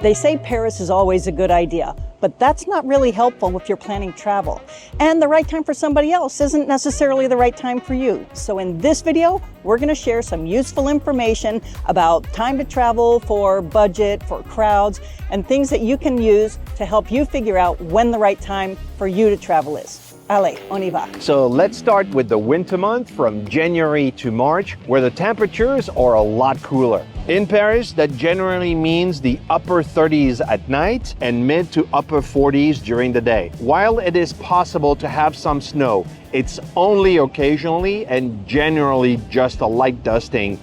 They say Paris is always a good idea, but that's not really helpful if you're planning travel. And the right time for somebody else isn't necessarily the right time for you. So in this video, we're going to share some useful information about time to travel, for budget, for crowds, and things that you can use to help you figure out when the right time for you to travel is. Allez, on y va. So let's start with the winter month from January to March, where the temperatures are a lot cooler. In Paris, that generally means the upper 30s at night and mid to upper 40s during the day. While it is possible to have some snow, it's only occasionally and generally just a light dusting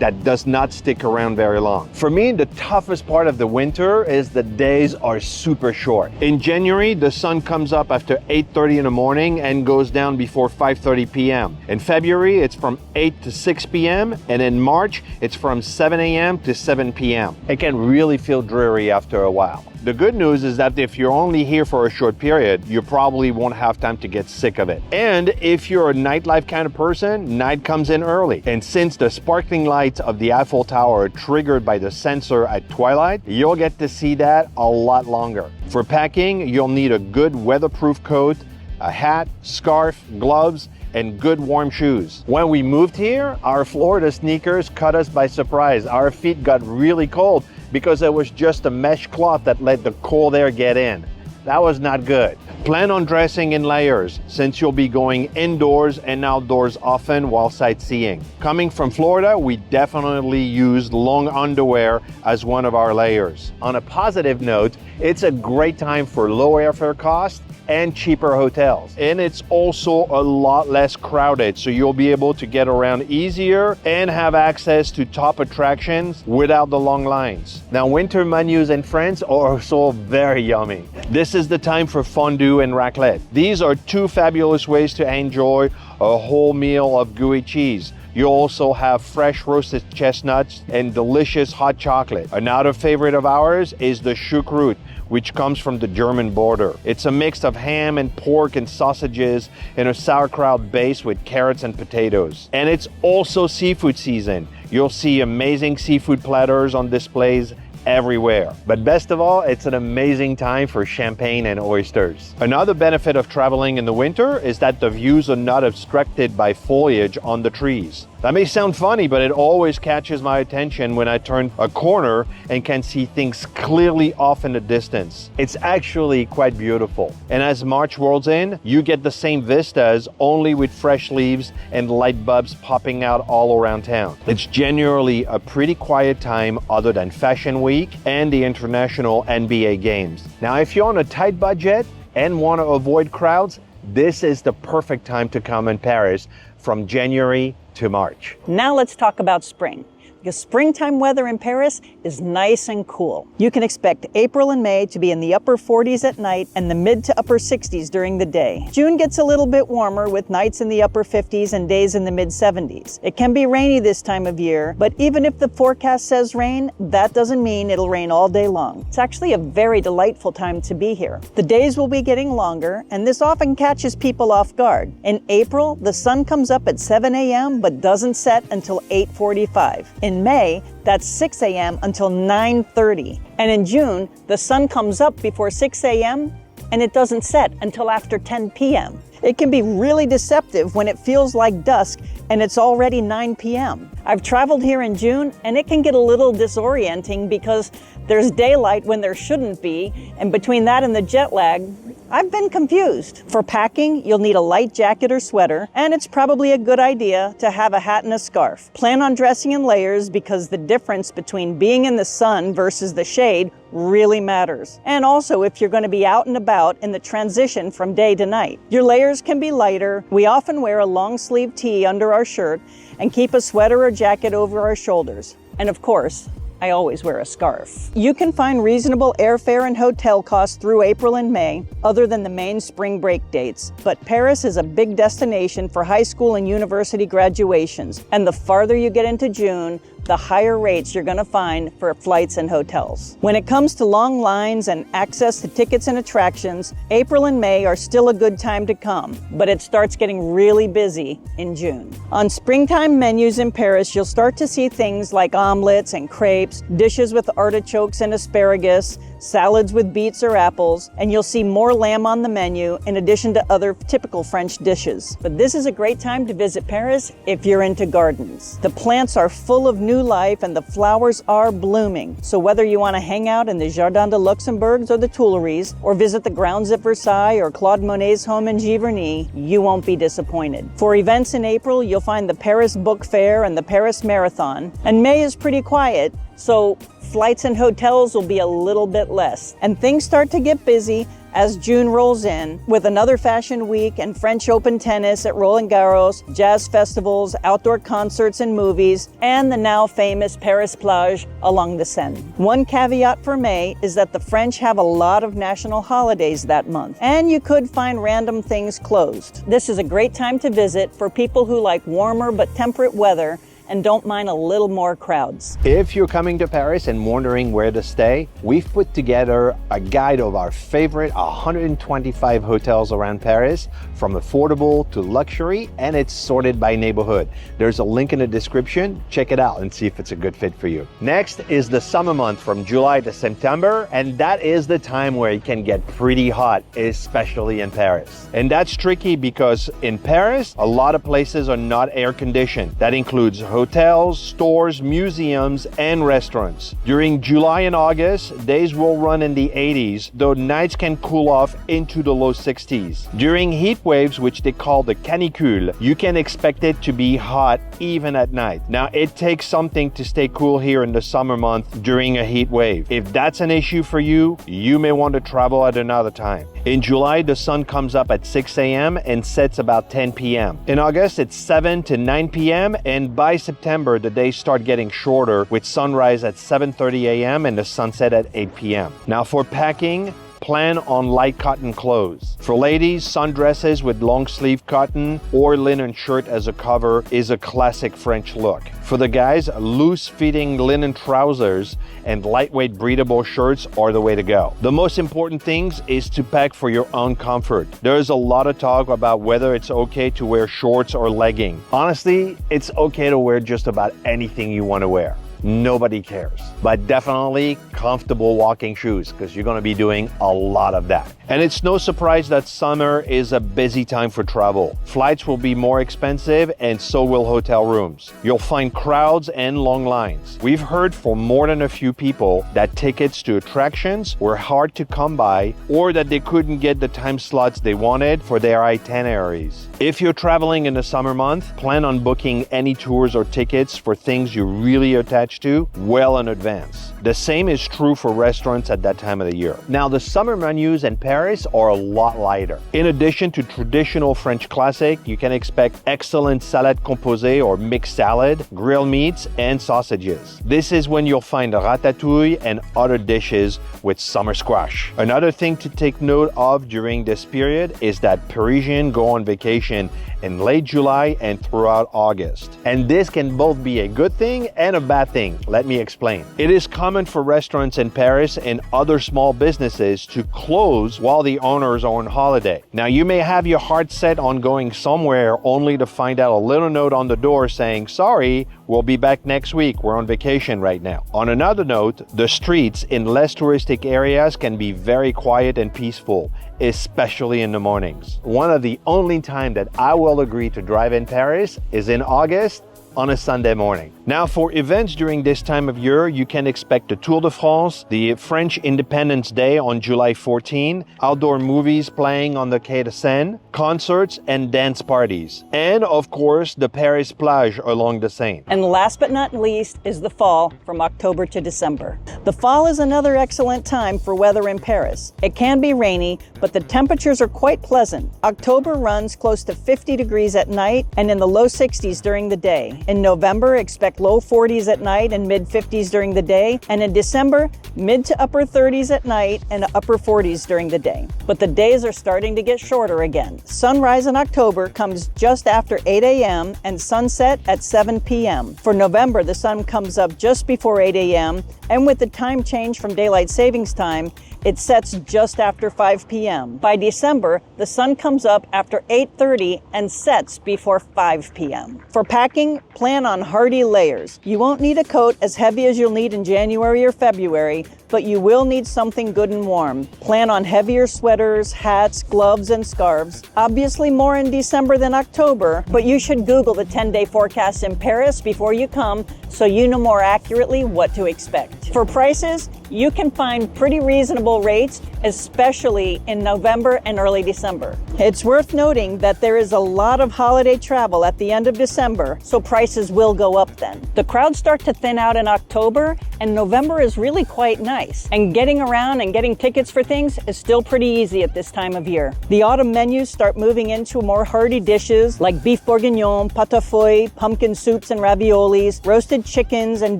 that does not stick around very long. For me, the toughest part of the winter is the days are super short. In January, the sun comes up after 8:30 in the morning and goes down before 5:30 p.m. In February, it's from 8 to 6 p.m. and in March, it's from 7 a.m. to 7 p.m. It can really feel dreary after a while. The good news is that if you're only here for a short period, you probably won't have time to get sick of it. And if you're a nightlife kind of person, night comes in early. And since the sparkling lights of the Eiffel Tower are triggered by the sensor at twilight, you'll get to see that a lot longer. For packing, you'll need a good weatherproof coat, a hat, scarf, gloves, and good warm shoes. When we moved here, our Florida sneakers caught us by surprise. Our feet got really cold because it was just a mesh cloth that let the cold air get in. That was not good. Plan on dressing in layers since you'll be going indoors and outdoors often while sightseeing. Coming from Florida, we definitely used long underwear as one of our layers. On a positive note, it's a great time for low airfare costs and cheaper hotels. And it's also a lot less crowded, so you'll be able to get around easier and have access to top attractions without the long lines. Now, winter menus in France are also very yummy. This is the time for fondue and raclette. These are two fabulous ways to enjoy a whole meal of gooey cheese. You also have fresh roasted chestnuts and delicious hot chocolate. Another favorite of ours is the choucroute, which comes from the German border. It's a mix of ham and pork and sausages in a sauerkraut base with carrots and potatoes. And it's also seafood season. You'll see amazing seafood platters on displays everywhere. But best of all, it's an amazing time for champagne and oysters. Another benefit of traveling in the winter is that the views are not obstructed by foliage on the trees. That may sound funny, but it always catches my attention when I turn a corner and can see things clearly off in the distance. It's actually quite beautiful. And as March rolls in, you get the same vistas, only with fresh leaves and light bulbs popping out all around town. It's generally a pretty quiet time other than Fashion Week and the international NBA games. Now, if you're on a tight budget and want to avoid crowds, this is the perfect time to come in Paris from January to March. Now let's talk about spring. Because springtime weather in Paris is nice and cool. You can expect April and May to be in the upper 40s at night and the mid to upper 60s during the day. June gets a little bit warmer with nights in the upper 50s and days in the mid 70s. It can be rainy this time of year, but even if the forecast says rain, that doesn't mean it'll rain all day long. It's actually a very delightful time to be here. The days will be getting longer, and this often catches people off guard. In April, the sun comes up at 7 a.m. but doesn't set until 8:45. In May, that's 6 a.m. until 9:30. And in June, the sun comes up before 6 a.m. and it doesn't set until after 10 p.m. It can be really deceptive when it feels like dusk and it's already 9 p.m. I've traveled here in June and it can get a little disorienting because there's daylight when there shouldn't be, and between that and the jet lag, I've been confused. For packing, you'll need a light jacket or sweater, and it's probably a good idea to have a hat and a scarf. Plan on dressing in layers because the difference between being in the sun versus the shade really matters. And also if you're going to be out and about in the transition from day to night. Your layers can be lighter. We often wear a long sleeve tee under our shirt and keep a sweater or jacket over our shoulders. And of course, I always wear a scarf. You can find reasonable airfare and hotel costs through April and May, other than the main spring break dates. But Paris is a big destination for high school and university graduations. And the farther you get into June, the higher rates you're going to find for flights and hotels. When it comes to long lines and access to tickets and attractions, April and May are still a good time to come, but it starts getting really busy in June. On springtime menus in Paris, you'll start to see things like omelets and crepes, dishes with artichokes and asparagus, salads with beets or apples, and you'll see more lamb on the menu in addition to other typical French dishes. But this is a great time to visit Paris if you're into gardens. The plants are full of new life and the flowers are blooming. So whether you want to hang out in the Jardin de Luxembourg or the Tuileries, or visit the grounds at Versailles or Claude Monet's home in Giverny, you won't be disappointed. For events in April, you'll find the Paris Book Fair and the Paris Marathon, and May is pretty quiet, so flights and hotels will be a little bit less. And things start to get busy as June rolls in with another fashion week and French Open tennis at Roland Garros, jazz festivals, outdoor concerts and movies, and the now famous Paris plage along the Seine. One caveat for May is that the French have a lot of national holidays that month, and you could find random things closed. This is a great time to visit for people who like warmer but temperate weather and don't mind a little more crowds. If you're coming to Paris and wondering where to stay, we've put together a guide of our favorite 125 hotels around Paris, from affordable to luxury, and it's sorted by neighborhood. There's a link in the description. Check it out and see if it's a good fit for you. Next is the summer month from July to September, and that is the time where it can get pretty hot, especially in Paris. And that's tricky because in Paris, a lot of places are not air conditioned. That includes hotels, stores, museums, and restaurants. During July and August, days will run in the 80s, though nights can cool off into the low 60s. During heat waves, which they call the canicule, you can expect it to be hot even at night. Now, it takes something to stay cool here in the summer month during a heat wave. If that's an issue for you, you may want to travel at another time. In July, the sun comes up at 6 a.m. and sets about 10 p.m. In August, it's 7 to 9 p.m. and by September, the days start getting shorter with sunrise at 7:30 a.m. and the sunset at 8 p.m. Now for packing, plan on light cotton clothes. For ladies, sundresses with long sleeve cotton or linen shirt as a cover is a classic French look. For the guys, loose fitting linen trousers and lightweight breathable shirts are the way to go. The most important things is to pack for your own comfort. There's a lot of talk about whether it's okay to wear shorts or leggings. Honestly, it's okay to wear just about anything you want to wear. Nobody cares. But definitely comfortable walking shoes, because you're going to be doing a lot of that. And it's no surprise that summer is a busy time for travel. Flights will be more expensive and so will hotel rooms. You'll find crowds and long lines. We've heard from more than a few people that tickets to attractions were hard to come by or that they couldn't get the time slots they wanted for their itineraries. If you're traveling in the summer month, plan on booking any tours or tickets for things you're really attached to well in advance. The same is true for restaurants at that time of the year. Now, the summer menus in Paris are a lot lighter. In addition to traditional French classic, you can expect excellent salade composée or mixed salad, grilled meats, and sausages. This is when you'll find ratatouille and other dishes with summer squash. Another thing to take note of during this period is that Parisians go on vacation in late July and throughout August. And this can both be a good thing and a bad thing. Let me explain. It is common for restaurants in Paris and other small businesses to close while the owners are on holiday. Now, you may have your heart set on going somewhere only to find out a little note on the door saying, "Sorry, we'll be back next week. We're on vacation right now." On another note, the streets in less touristic areas can be very quiet and peaceful, especially in the mornings. One of the only times that I will agree to drive in Paris is in August on a Sunday morning. Now, for events during this time of year, you can expect the Tour de France, the French Independence Day on July 14, outdoor movies playing on the Quai de Seine, concerts and dance parties, and of course, the Paris plage along the Seine. And last but not least is the fall from October to December. The fall is another excellent time for weather in Paris. It can be rainy, but the temperatures are quite pleasant. October runs close to 50 degrees at night and in the low 60s during the day. day. In November, expect low 40s at night and mid 50s during the day. And in December, mid to upper 30s at night and upper 40s during the day. But the days are starting to get shorter again. Sunrise in October comes just after 8 a.m. and sunset at 7 p.m. For November, the sun comes up just before 8 a.m. and with the time change from daylight savings time, it sets just after 5 p.m. By December, the sun comes up after 8:30 and sets before 5 p.m. For packing, plan on hardy layers. You won't need a coat as heavy as you'll need in January or February, but you will need something good and warm. Plan on heavier sweaters, hats, gloves, and scarves. Obviously more in December than October, but you should Google the 10-day forecast in Paris before you come so you know more accurately what to expect. For prices, you can find pretty reasonable rates, especially in November and early December. It's worth noting that there is a lot of holiday travel at the end of December, so prices will go up then. The crowds start to thin out in October, and November is really quite nice. And getting around and getting tickets for things is still pretty easy at this time of year. The autumn menus start moving into more hearty dishes like beef bourguignon, pâte à feuille, pumpkin soups and raviolis, roasted chickens, and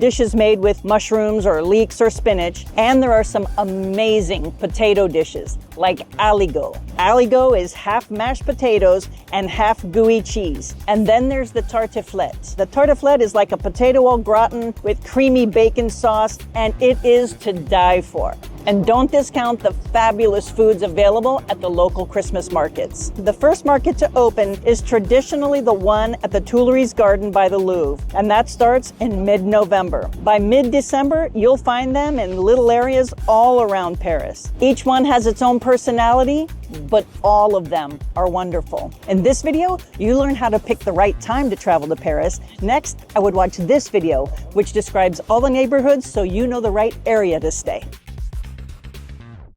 dishes made with mushrooms or leeks or spinach. And there are some amazing potato dishes like aligot. Aligot is half mashed potatoes and half gooey cheese. And then there's the tartiflette. The tartiflette is like a potato au gratin with creamy bacon sauce, and it is to die for. And don't discount the fabulous foods available at the local Christmas markets. The first market to open is traditionally the one at the Tuileries Garden by the Louvre, and that starts in mid-November. By mid-December, you'll find them in little areas all around Paris. Each one has its own personality, but all of them are wonderful. In this video, you learn how to pick the right time to travel to Paris. Next, I would watch this video, which describes all the neighborhoods so you know the right area to stay.